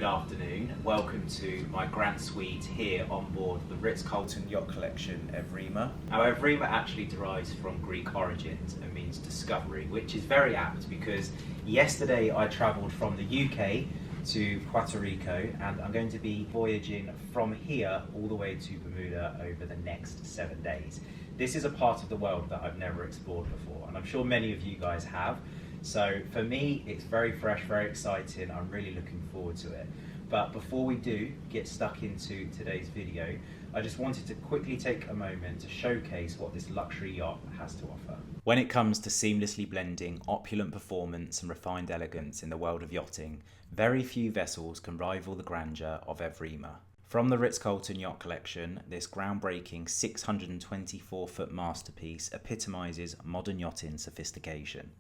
afternoon. Welcome to my grand suite here on board the Ritz-Carlton Yacht Collection, Evrima. Now, Evrima actually derives from Greek origins and means discovery, which is very apt because yesterday I travelled from the UK to Puerto Rico, and I'm going to be voyaging from here all the way to Bermuda over the next 7 days. This is a part of the world that I've never explored before, and I'm sure many of you guys have. So for me, it's very fresh, very exciting. I'm really looking forward to it. But before we do get stuck into today's video, I just wanted to quickly take a moment to showcase what this luxury yacht has to offer. When it comes to seamlessly blending opulent performance and refined elegance in the world of yachting, very few vessels can rival the grandeur of Evrima. From the Ritz-Carlton Yacht Collection, this groundbreaking 624-foot masterpiece epitomizes modern yachting sophistication.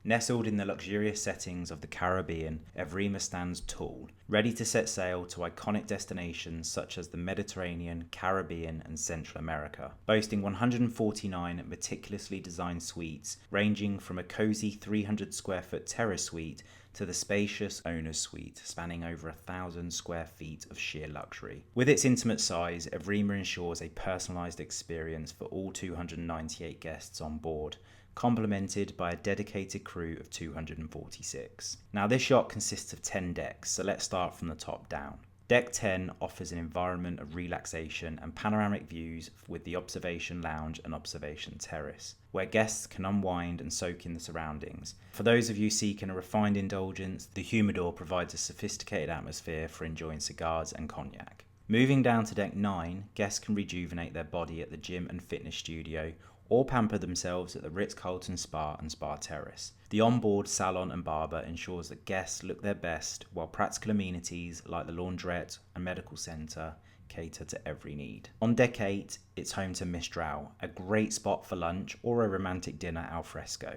Nestled in the luxurious settings of the Caribbean, Evrima stands tall, ready to set sail to iconic destinations such as the Mediterranean, Caribbean and Central America. Boasting 149 meticulously designed suites, ranging from a cozy 300 square foot terrace suite to the spacious owner's suite, spanning over 1,000 square feet of sheer luxury. With its intimate size, Evrima ensures a personalised experience for all 298 guests on board, complemented by a dedicated crew of 246. Now, this yacht consists of 10 decks, so let's start from the top down. Deck 10 offers an environment of relaxation and panoramic views with the observation lounge and observation terrace, where guests can unwind and soak in the surroundings. For those of you seeking a refined indulgence, the humidor provides a sophisticated atmosphere for enjoying cigars and cognac. Moving down to Deck 9, guests can rejuvenate their body at the gym and fitness studio or pamper themselves at the Ritz-Carlton Spa and Spa Terrace. The onboard salon and barber ensures that guests look their best, while practical amenities like the laundrette and medical centre cater to every need. On Deck 8, it's home to Mistral, a great spot for lunch or a romantic dinner al fresco.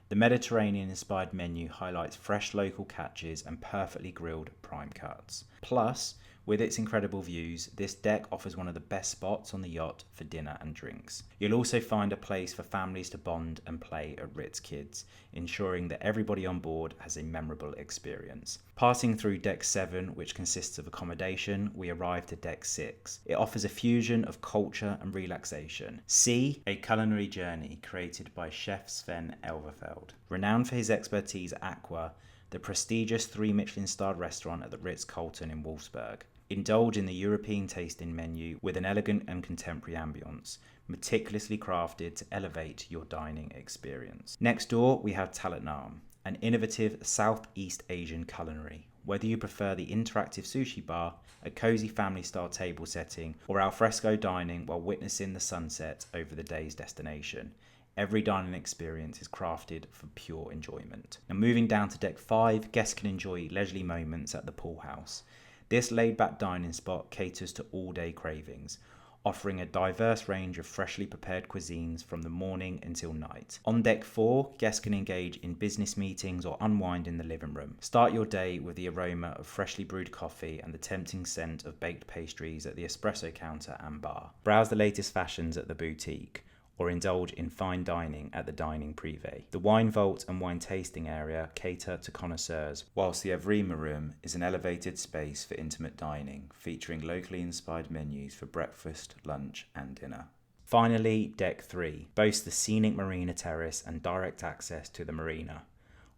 The Mediterranean-inspired menu highlights fresh local catches and perfectly grilled prime cuts. Plus, with its incredible views, this deck offers one of the best spots on the yacht for dinner and drinks. You'll also find a place for families to bond and play at Ritz Kids, ensuring that everybody on board has a memorable experience. Passing through Deck 7, which consists of accommodation, we arrive to Deck 6. It offers a fusion of culture and relaxation. See, a culinary journey created by Chef Sven Elverfeld. Renowned for his expertise at Aqua, the prestigious 3 Michelin-starred restaurant at the Ritz-Carlton in Wolfsburg. Indulge in the European tasting menu with an elegant and contemporary ambience, meticulously crafted to elevate your dining experience. Next door, we have Talatnam, an innovative Southeast Asian culinary. Whether you prefer the interactive sushi bar, a cozy family-style table setting, or alfresco dining while witnessing the sunset over the day's destination, every dining experience is crafted for pure enjoyment. Now, moving down to Deck 5, guests can enjoy leisurely moments at the pool house. This laid-back dining spot caters to all-day cravings, offering a diverse range of freshly prepared cuisines from the morning until night. On Deck 4, guests can engage in business meetings or unwind in the living room. Start your day with the aroma of freshly brewed coffee and the tempting scent of baked pastries at the espresso counter and bar. Browse the latest fashions at the boutique, or indulge in fine dining at the dining privé. The wine vault and wine tasting area cater to connoisseurs, whilst the Evrima room is an elevated space for intimate dining, featuring locally inspired menus for breakfast, lunch and dinner. Finally, Deck 3 boasts the scenic marina terrace and direct access to the marina.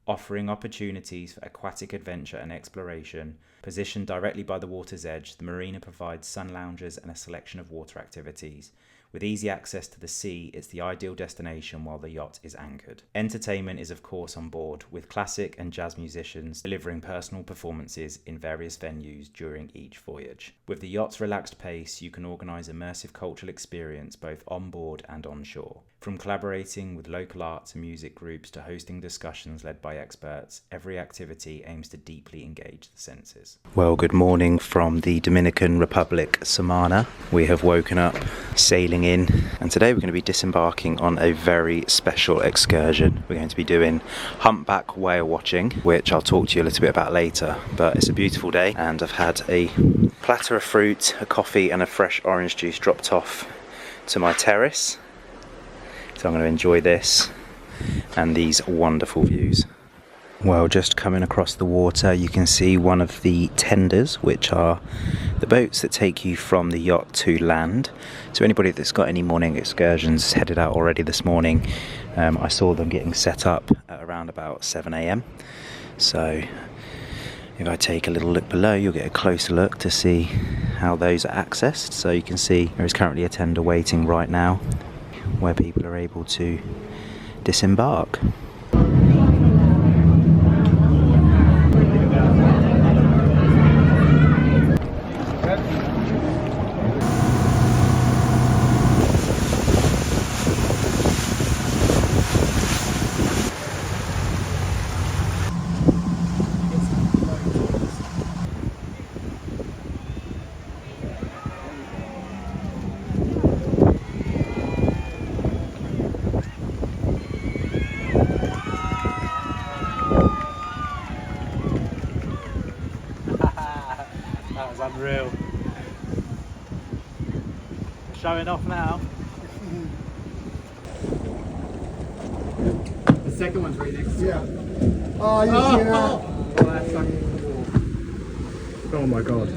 Offering opportunities for aquatic adventure and exploration, positioned directly by the water's edge, the marina provides sun lounges and a selection of water activities. With easy access to the sea, it's the ideal destination while the yacht is anchored. Entertainment is of course on board, with classic and jazz musicians delivering personal performances in various venues during each voyage. With the yacht's relaxed pace, you can organise immersive cultural experience both on board and on shore. From collaborating with local arts and music groups to hosting discussions led by experts, every activity aims to deeply engage the senses. Well, good morning from the Dominican Republic, Samana. We have woken up, sailing in, and today we're going to be disembarking on a very special excursion. We're going to be doing humpback whale watching, which I'll talk to you a little bit about later, but it's a beautiful day and I've had a platter of fruit, a coffee and a fresh orange juice dropped off to my terrace. So I'm going to enjoy this and these wonderful views. Well, just coming across the water, you can see one of the tenders, which are the boats that take you from the yacht to land. So anybody that's got any morning excursions headed out already this morning, I saw them getting set up at around about 7 AM. So if I take a little look below, you'll get a closer look to see how those are accessed. So you can see there is currently a tender waiting right now where people are able to disembark. That was unreal. Showing off now. The second one's right next to Yeah. Oh, you see that? Oh, that's fucking cool. Oh my god.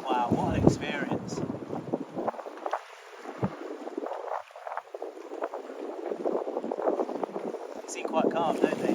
Wow, what an experience. They seem quite calm, don't they?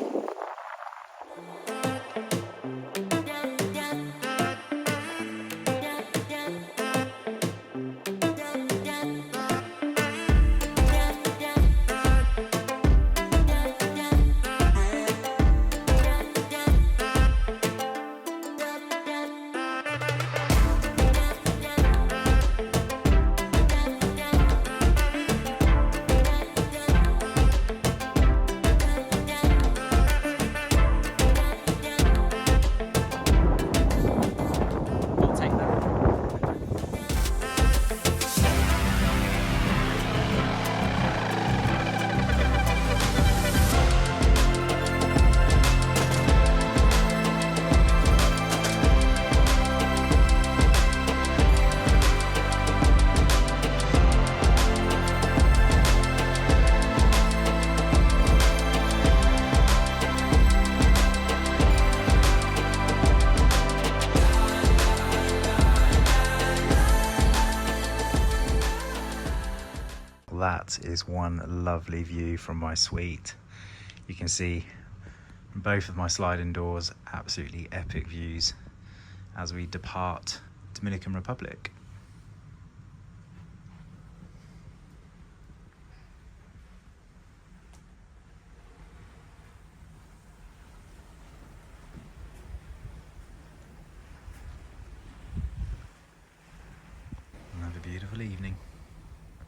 That is one lovely view from my suite. You can see both of my sliding doors, absolutely epic views as we depart Dominican Republic. Another beautiful evening.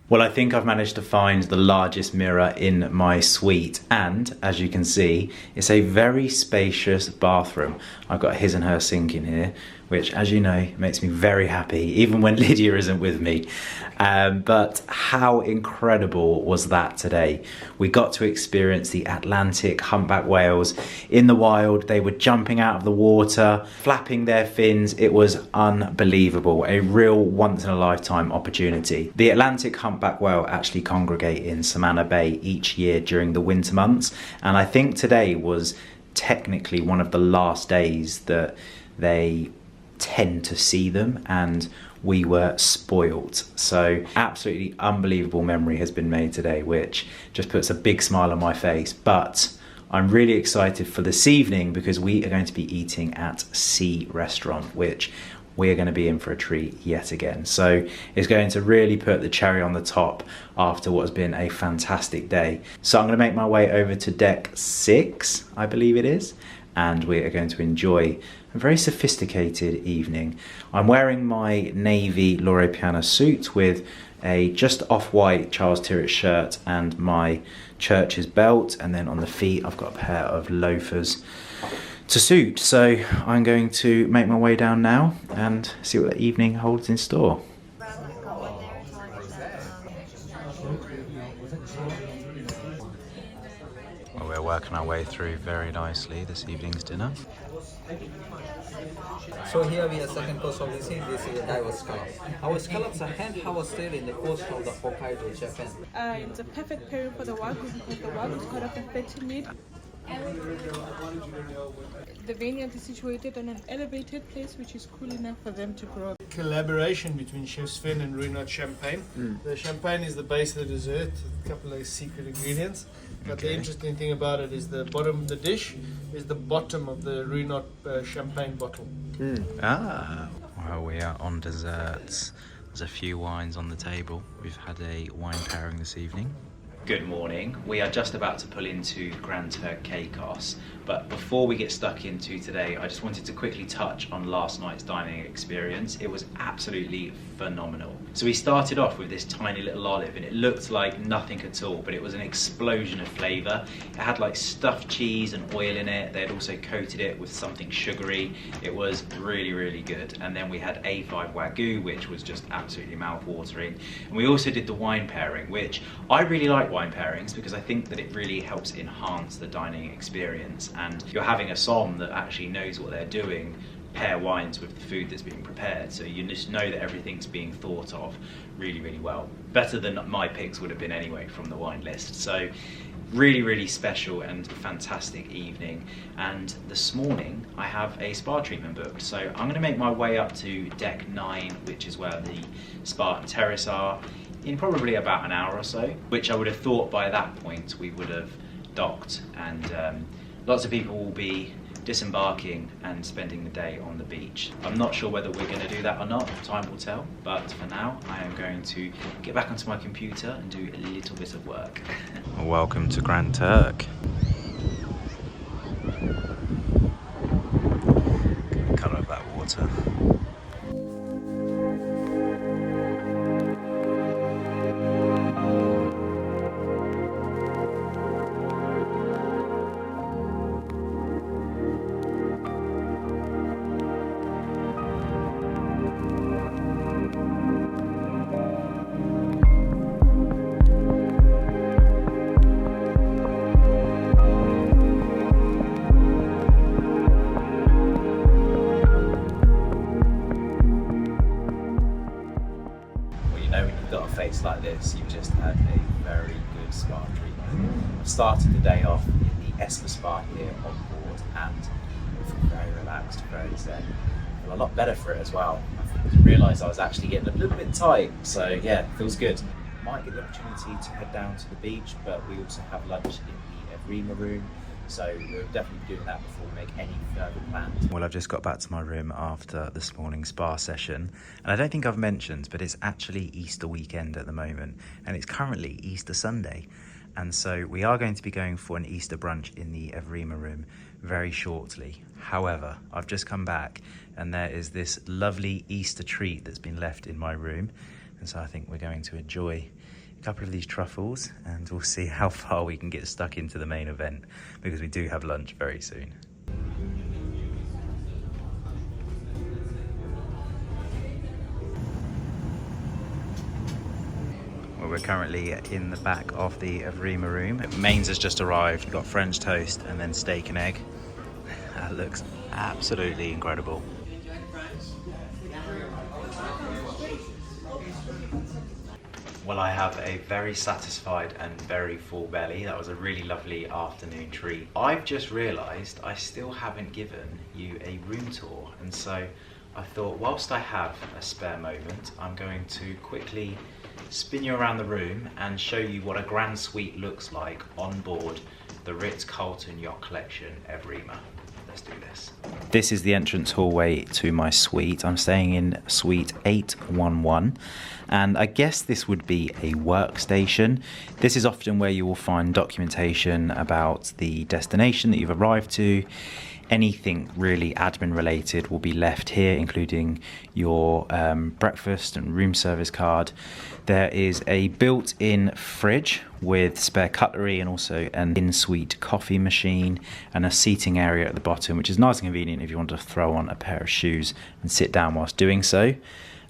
Well, I think I've managed to find the largest mirror in my suite, and as you can see, it's a very spacious bathroom. I've got a his and her sink in here, which, as you know, makes me very happy, even when Lydia isn't with me. But how incredible was that today? We got to experience the Atlantic humpback whales in the wild. They were jumping out of the water, flapping their fins. It was unbelievable, a real once-in-a-lifetime opportunity. The Atlantic humpback whale actually congregate in Samana Bay each year during the winter months, and I think today was technically one of the last days that they tend to see them, and we were spoilt. So absolutely unbelievable memory has been made today, which just puts a big smile on my face. But I'm really excited for this evening because we are going to be eating at Sea Restaurant, which we're going to be in for a treat yet again. So it's going to really put the cherry on the top after what has been a fantastic day. So I'm going to make my way over to deck 6, I believe it is, and we are going to enjoy a very sophisticated evening. I'm wearing my navy Loro Piana suit with a just off-white Charles Tyrwhitt shirt and my Church's belt, and then on the feet I've got a pair of loafers to suit. So I'm going to make my way down now and see what the evening holds in store. Well, we're working our way through very nicely this evening's dinner. So here we have second course of this thing. This is a diverse scallop. Our scallops are hand harvested in the coast of the Hokkaido, Japan. It's a perfect pairing for the wagyu because the wagyu is quite often fatty meat. The vineyard is situated on an elevated place which is cool enough for them to grow. Collaboration between Chef Sven and Ruinart Champagne. The champagne is the base of the dessert, a couple of secret ingredients. But the interesting thing about it is the bottom of the dish is the bottom of the Ruinart champagne bottle. Well, we are on desserts. There's a few wines on the table. We've had a wine pairing this evening. Good morning. We are just about to pull into Grand Turk Caicos, but before we get stuck into today, I just wanted to quickly touch on last night's dining experience. It was absolutely phenomenal. So we started off with this tiny little olive and it looked like nothing at all, but it was an explosion of flavour. It had like stuffed cheese and oil in it. They had also coated it with something sugary. It was really, really good. And then we had A5 Wagyu, which was just absolutely mouth-watering. And we also did the wine pairing, which I really like wine pairings because I think that it really helps enhance the dining experience, and you're having a som that actually knows what they're doing pair wines with the food that's being prepared, so you just know that everything's being thought of really, really well. Better than my picks would have been anyway from the wine list. So really, really special and fantastic evening. And this morning I have a spa treatment booked, so I'm going to make my way up to deck 9, which is where the spa and terrace are, in probably about an hour or so, which I would have thought by that point we would have docked, and lots of people will be disembarking and spending the day on the beach. I'm not sure whether we're going to do that or not, time will tell, but for now I am going to get back onto my computer and do a little bit of work. Welcome to Grand Turk. Good colour of that water. Like this, you've just had a very good spa treatment. I've started the day off in the Esper Spa here on board, and I feel very relaxed, very zen. I feel a lot better for it as well. I didn't realise I was actually getting a little bit tight, so yeah, feels good. Might get the opportunity to head down to the beach, but we also have lunch in the Evrima room, so we'll definitely be doing that before we make any further plans. Well, I've just got back to my room after this morning's spa session, and I don't think I've mentioned, but it's actually Easter weekend at the moment, and it's currently Easter Sunday. And so we are going to be going for an Easter brunch in the Evrima room very shortly. However, I've just come back and there is this lovely Easter treat that's been left in my room, and so I think we're going to enjoy a couple of these truffles, and we'll see how far we can get stuck into the main event, because we do have lunch very soon. Well, we're currently in the back of the Evrima room. Mains has just arrived. We've got French toast and then steak and egg. That looks absolutely incredible. Well, I have a very satisfied and very full belly. That was a really lovely afternoon treat. I've just realised I still haven't given you a room tour, and so I thought whilst I have a spare moment, I'm going to quickly spin you around the room and show you what a grand suite looks like on board the Ritz-Carlton Yacht Collection, Evrima. Let's do this. This is the entrance hallway to my suite. I'm staying in suite 811, and I guess this would be a workstation. This is often where you will find documentation about the destination that you've arrived to. Anything really admin related will be left here, including your breakfast and room service card. There is a built-in fridge with spare cutlery and also an in-suite coffee machine and a seating area at the bottom, which is nice and convenient if you want to throw on a pair of shoes and sit down whilst doing so.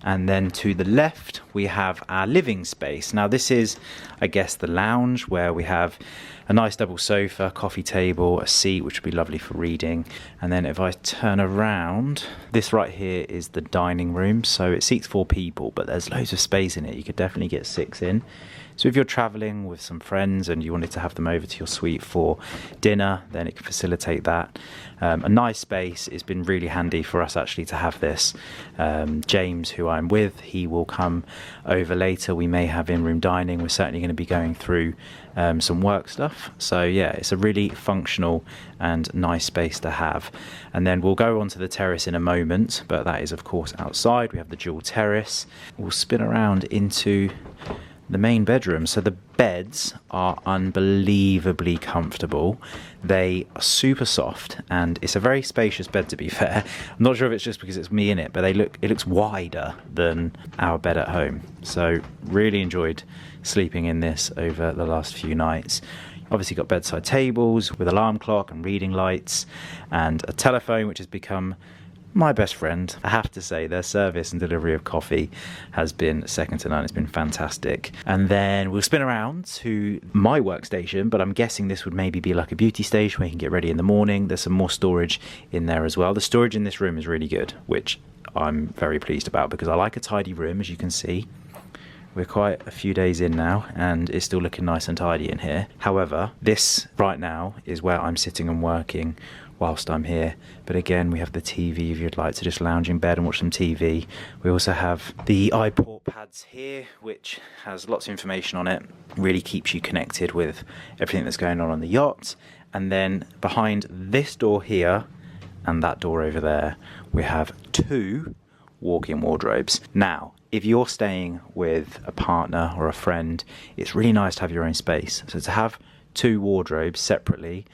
And then to the left, we have our living space. Now this is, I guess, the lounge, where we have a nice double sofa, coffee table, a seat, which would be lovely for reading. And then if I turn around, this right here is the dining room. So it seats 4 people, but there's loads of space in it. You could definitely get 6 in. So if you're traveling with some friends and you wanted to have them over to your suite for dinner, then it can facilitate that. A nice space. It's been really handy for us actually to have this. James, who I'm with, he will come over later. We may have in-room dining. We're certainly going to be going through some work stuff. So yeah, it's a really functional and nice space to have. And then we'll go onto the terrace in a moment, but that is of course outside. We have the dual terrace. We'll spin around into the main bedroom. So the beds are unbelievably comfortable. They are super soft, and it's a very spacious bed, to be fair. I'm not sure if it's just because it's me in it, but it looks wider than our bed at home. So really enjoyed sleeping in this over the last few nights. Obviously got bedside tables with alarm clock and reading lights, and a telephone which has become my best friend. I have to say, their service and delivery of coffee has been second to none. It's been fantastic. And then we'll spin around to my workstation, but I'm guessing this would maybe be like a beauty station where you can get ready in the morning. There's some more storage in there as well. The storage in this room is really good, which I'm very pleased about, because I like a tidy room, as you can see. We're quite a few days in now and it's still looking nice and tidy in here. However, this right now is where I'm sitting and working whilst I'm here. But again, we have the TV if you'd like to just lounge in bed and watch some TV. We also have the iPort pads here, which has lots of information on it. Really keeps you connected with everything that's going on the yacht. And then behind this door here and that door over there, we have 2 walk-in wardrobes. Now, if you're staying with a partner or a friend, it's really nice to have your own space. So to have 2 wardrobes separately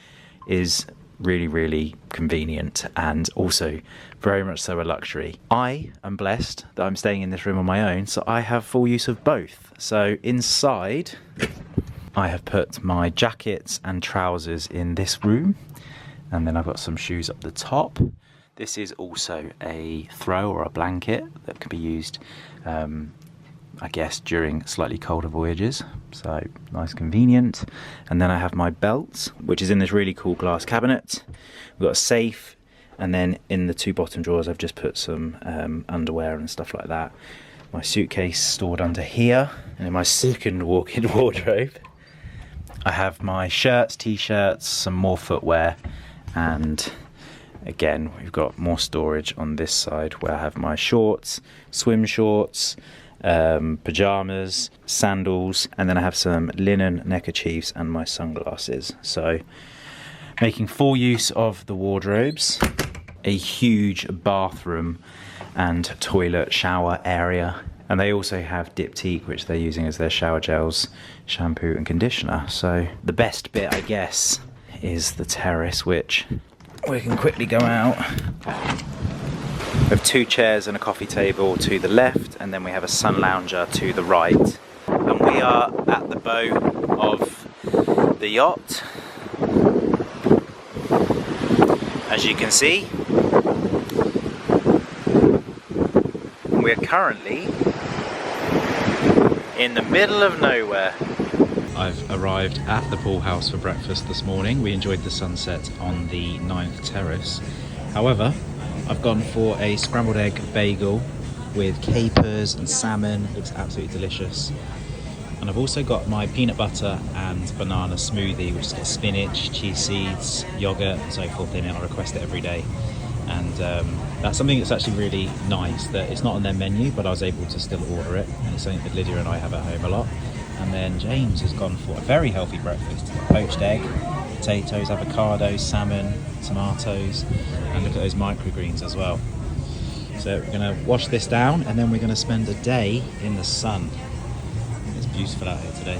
is really, really convenient, and also very much so a luxury. I am blessed that I'm staying in this room on my own, so I have full use of both. So inside, I have put my jackets and trousers in this room, and then I've got some shoes up the top. This is also a throw or a blanket that can be used, I guess, during slightly colder voyages. So nice, convenient. And then I have my belt, which is in this really cool glass cabinet. We've got a safe, and then in the 2 bottom drawers I've just put some underwear and stuff like that. My suitcase stored under here, and in my second walk-in wardrobe I have my shirts, t-shirts, some more footwear, and again we've got more storage on this side where I have my shorts, swim shorts, pajamas, sandals, and then I have some linen neckerchiefs and my sunglasses. So making full use of the wardrobes. A huge bathroom and toilet shower area, and they also have diptyque, which they're using as their shower gels, shampoo and conditioner. So the best bit, I guess, is the terrace, which we can quickly go out. We have 2 chairs and a coffee table to the left, and then we have a sun lounger to the right. And we are at the bow of the yacht. As you can see, we're currently in the middle of nowhere. I've arrived at the pool house for breakfast this morning. We enjoyed the sunset on the 9th terrace. However, I've gone for a scrambled egg bagel with capers and salmon. Looks absolutely delicious. And I've also got my peanut butter and banana smoothie, which has got spinach, chia seeds, yogurt and so forth in it. I request it every day. And that's something that's actually really nice, that it's not on their menu, but I was able to still order it. And it's something that Lydia and I have at home a lot. And then James has gone for a very healthy breakfast. Poached egg, potatoes, avocados, salmon, tomatoes, and look at those microgreens as well. So we're going to wash this down, and then we're going to spend a day in the sun. It's beautiful out here today.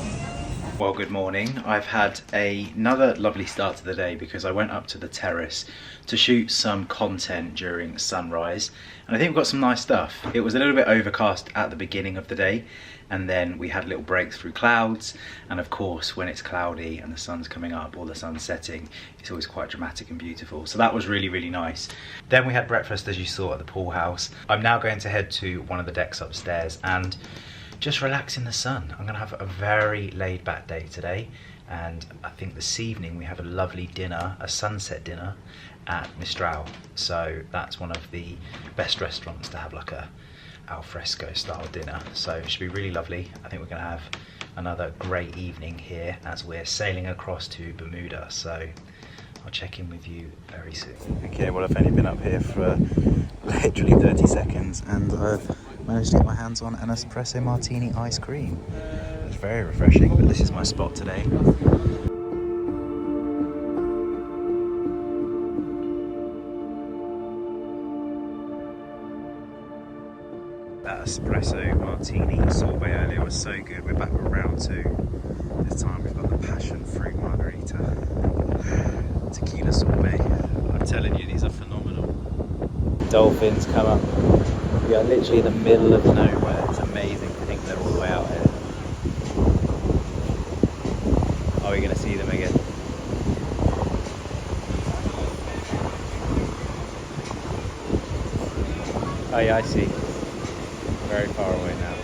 Well, good morning. I've had another lovely start to the day because I went up to the terrace to shoot some content during sunrise, and I think we've got some nice stuff. It was a little bit overcast at the beginning of the day, and then we had little breaks through clouds, and of course when it's cloudy and the sun's coming up or the sun's setting, it's always quite dramatic and beautiful. So that was really, really nice. Then we had breakfast, as you saw, at the pool house. I'm now going to head to one of the decks upstairs and just relax in the sun. I'm gonna have a very laid back day today, and I think this evening we have a lovely dinner, a sunset dinner at Mistral. So that's one of the best restaurants to have like a al fresco style dinner. So it should be really lovely. I think we're gonna have another great evening here as we're sailing across to Bermuda. So I'll check in with you very soon. Okay, well I've only been up here for literally 30 seconds and I've managed to get my hands on an espresso martini ice cream. It's very refreshing, but this is my spot today. That espresso martini sorbet earlier was so good. We're back with round 2. This time we've got the passion fruit margarita, tequila sorbet. I'm telling you, these are phenomenal. Dolphins come up. We are literally in the middle of nowhere. It's amazing to think they're all the way out here. Are we going to see them again? Oh yeah, I see. Very far away now.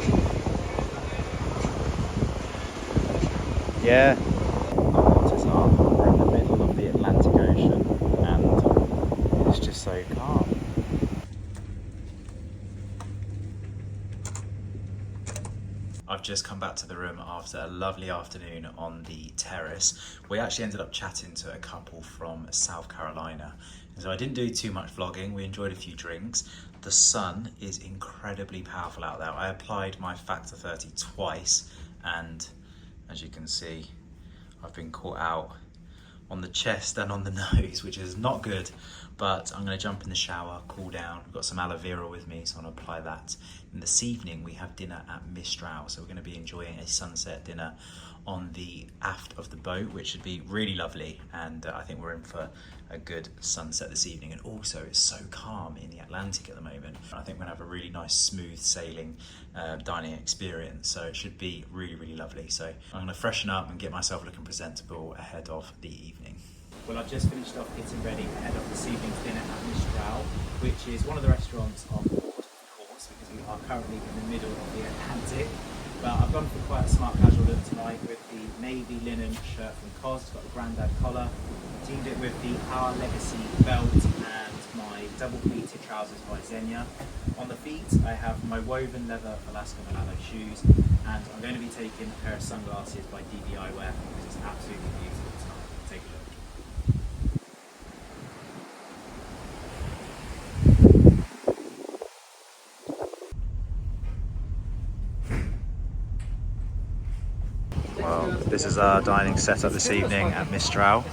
Yeah. Our waters are. We're in the middle of the Atlantic Ocean and it's just so calm. I've just come back to the room after a lovely afternoon on the terrace. We actually ended up chatting to a couple from South Carolina. And so I didn't do too much vlogging. We enjoyed a few drinks. The sun is incredibly powerful out there. I applied my factor 30 twice, and as you can see, I've been caught out on the chest and on the nose, which is not good, but I'm gonna jump in the shower, cool down. We've got some aloe vera with me, so I'm gonna apply that. And this evening we have dinner at Mistral, so we're gonna be enjoying a sunset dinner on the aft of the boat, which should be really lovely. And I think we're in for a good sunset this evening. And also it's so calm in the Atlantic at the moment. I think we're gonna have a really nice smooth sailing dining experience, so it should be really, really lovely. So I'm gonna freshen up and get myself looking presentable ahead of the evening. Well, I've just finished off getting ready ahead of this evening's dinner at Mistral, which is one of the restaurants on board, of course, because we are currently in the middle of the Atlantic. But I've gone for quite a smart casual look tonight with the navy linen shirt from COS. It's got the grandad collar. Teamed it with the Our Legacy belt and my double pleated trousers by Xenia. On the feet, I have my woven leather Alaska Milano shoes, and I'm going to be taking a pair of sunglasses by DBI Wear because it's absolutely beautiful tonight. Take a look. Well, this is our dining setup this evening at Mistral,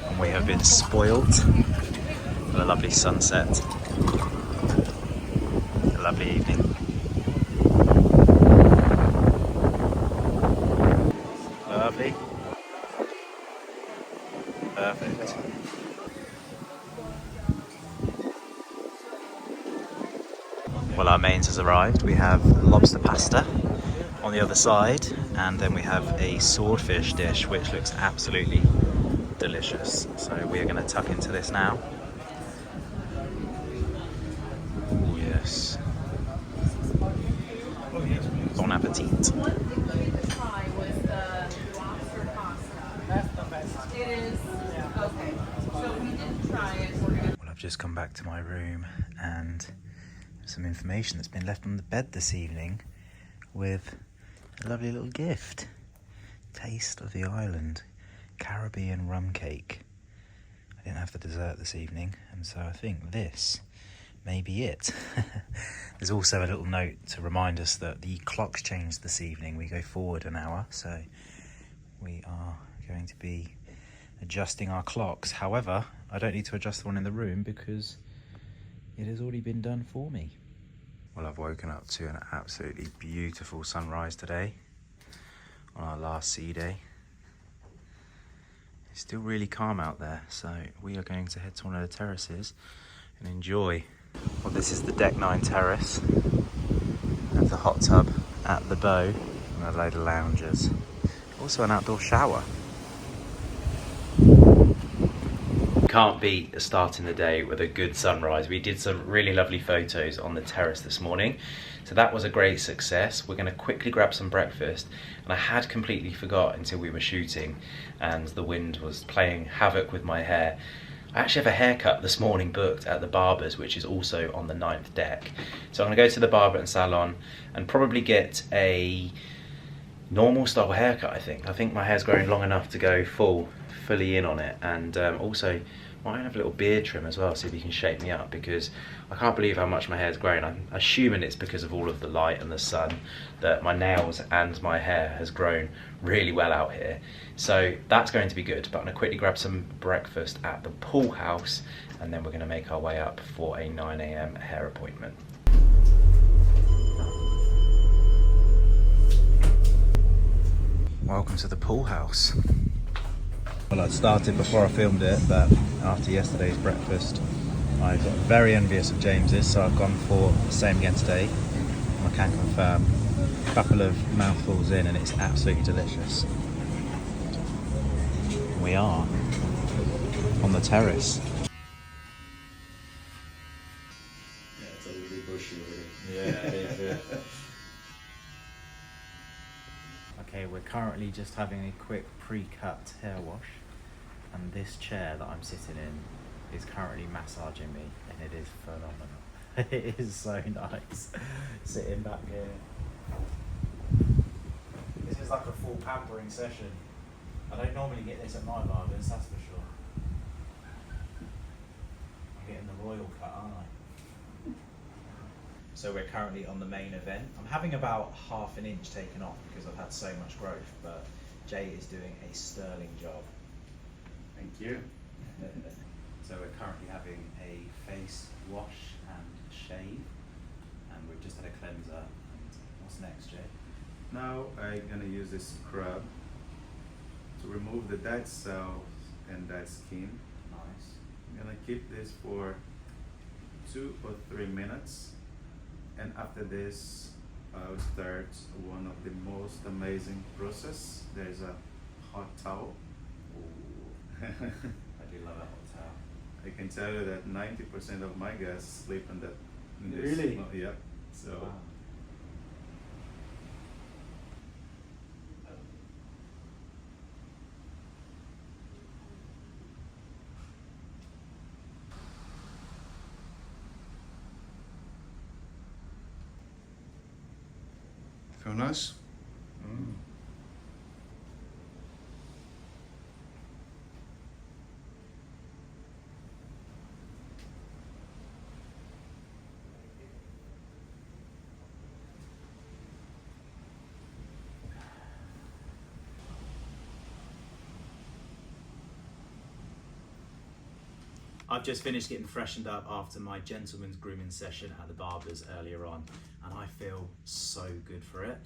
and we have been spoiled with a lovely sunset, a lovely evening. Lovely. Perfect. Well, our mains has arrived. We have lobster pasta on the other side, and then we have a swordfish dish which looks absolutely delicious. So we are going to tuck into this now. Oh yes. Bon appetit. Well, I've just come back to my room and some information that's been left on the bed this evening with a lovely little gift. Taste of the island, Caribbean rum cake. I didn't have the dessert this evening, and so I think this may be it. There's also a little note to remind us that the clocks changed this evening. We go forward an hour, so we are going to be adjusting our clocks. However, I don't need to adjust the one in the room because it has already been done for me. Well, I've woken up to an absolutely beautiful sunrise today on our last sea day. It's still really calm out there, so we are going to head to one of the terraces and enjoy. Well, this is the Deck 9 terrace. There's a hot tub at the bow and a load of loungers. Also an outdoor shower. Can't beat starting the day with a good sunrise. We did some really lovely photos on the terrace this morning, so that was a great success. We're going to quickly grab some breakfast, and I had completely forgot until we were shooting and the wind was playing havoc with my hair. I actually have a haircut this morning booked at the barber's, which is also on the 9th deck. So I'm going to go to the barber and salon and probably get a normal style haircut. I think my hair's growing long enough to go fully in on it, and also might have a little beard trim as well, see if you can shape me up, because I can't believe how much my hair's grown. I'm assuming it's because of all of the light and the sun that my nails and my hair has grown really well out here. So that's going to be good, but I'm going to quickly grab some breakfast at the pool house and then we're going to make our way up for a 9 AM hair appointment. Welcome to the pool house. Well, I'd started before I filmed it, but after yesterday's breakfast, I got very envious of James's, so I've gone for the same again today. I can confirm, a couple of mouthfuls in and it's absolutely delicious. We are on the terrace. Yeah, it's a really bushy. Yeah, it is, yeah. Okay, we're currently just having a quick pre-cut hair wash, and this chair that I'm sitting in is currently massaging me, and it is phenomenal. It is so nice sitting back here. This is like a full pampering session. I don't normally get this at my barbers, that's for sure. I'm getting the royal cut, aren't I? So we're currently on the main event. I'm having about ½ an inch taken off because I've had so much growth, but Jay is doing a sterling job. Thank you. So we're currently having a face wash and shave, and we've just had a cleanser. And what's next, Jay? Now I'm gonna use this scrub to remove the dead cells and dead skin. Nice. I'm gonna keep this for 2 or 3 minutes, and after this I'll start one of the most amazing process. There's a hot towel. I do love that hot towel. I can tell you that 90% of my guests sleep in that. In this. Really? Yeah. So. Wow. Feel nice? I've just finished getting freshened up after my gentleman's grooming session at the barber's earlier on, and I feel so good for it.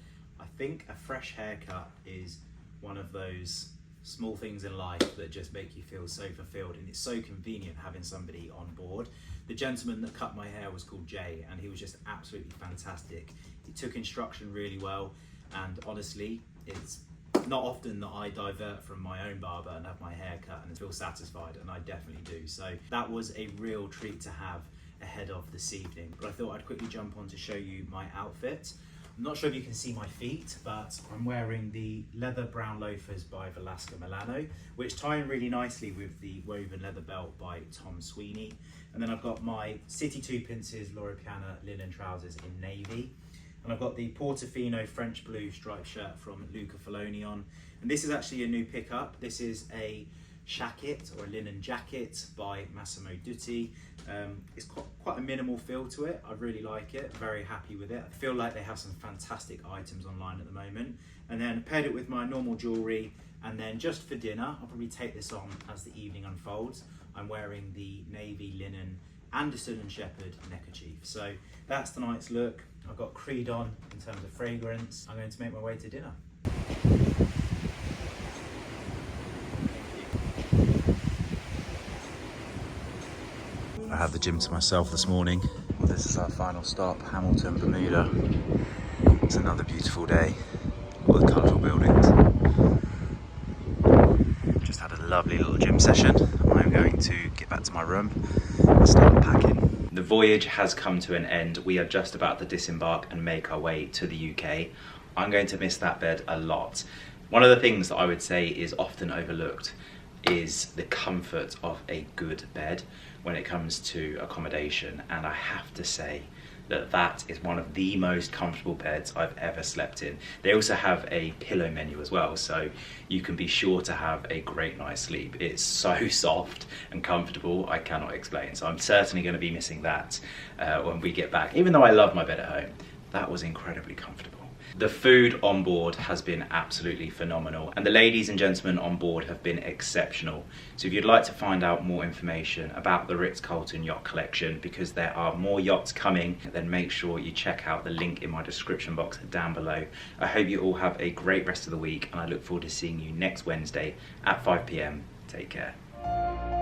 I think a fresh haircut is one of those small things in life that just make you feel so fulfilled, and it's so convenient having somebody on board. The gentleman that cut my hair was called Jay, and he was just absolutely fantastic. He took instruction really well, and honestly, it's not often that I divert from my own barber and have my hair cut and feel satisfied, and I definitely do. So that was a real treat to have ahead of this evening. But I thought I'd quickly jump on to show you my outfit. I'm not sure if you can see my feet, but I'm wearing the leather brown loafers by Velasco Milano, which tie in really nicely with the woven leather belt by Tom Sweeney. And then I've got my City 2 Pinces Loro Piana linen trousers in navy. And I've got the Portofino French blue striped shirt from Luca Faloni on. And this is actually a new pickup. This is a shacket or a linen jacket by Massimo Dutti. It's quite a minimal feel to it. I really like it, very happy with it. I feel like they have some fantastic items online at the moment. And then paired it with my normal jewelry, and then just for dinner, I'll probably take this on as the evening unfolds. I'm wearing the navy linen Anderson and Shepherd neckerchief. So that's tonight's look. I've got Creed on in terms of fragrance. I'm going to make my way to dinner. had the gym to myself this morning. Well, this is our final stop, Hamilton, Bermuda. It's another beautiful day. All the colourful buildings. Just had a lovely little gym session. I'm going to get back to my room and start packing. The voyage has come to an end. We are just about to disembark and make our way to the UK. I'm going to miss that bed a lot. One of the things that I would say is often overlooked is the comfort of a good bed when it comes to accommodation, and I have to say that that is one of the most comfortable beds I've ever slept in. They also have a pillow menu as well, so you can be sure to have a great night's sleep. It's so soft and comfortable, I cannot explain. So I'm certainly going to be missing that when we get back. Even though I love my bed at home, that was incredibly comfortable. The food on board has been absolutely phenomenal, and the ladies and gentlemen on board have been exceptional. So if you'd like to find out more information about the Ritz-Carlton Yacht Collection, because there are more yachts coming, then make sure you check out the link in my description box down below. I hope you all have a great rest of the week, and I look forward to seeing you next Wednesday at 5 p.m. Take care.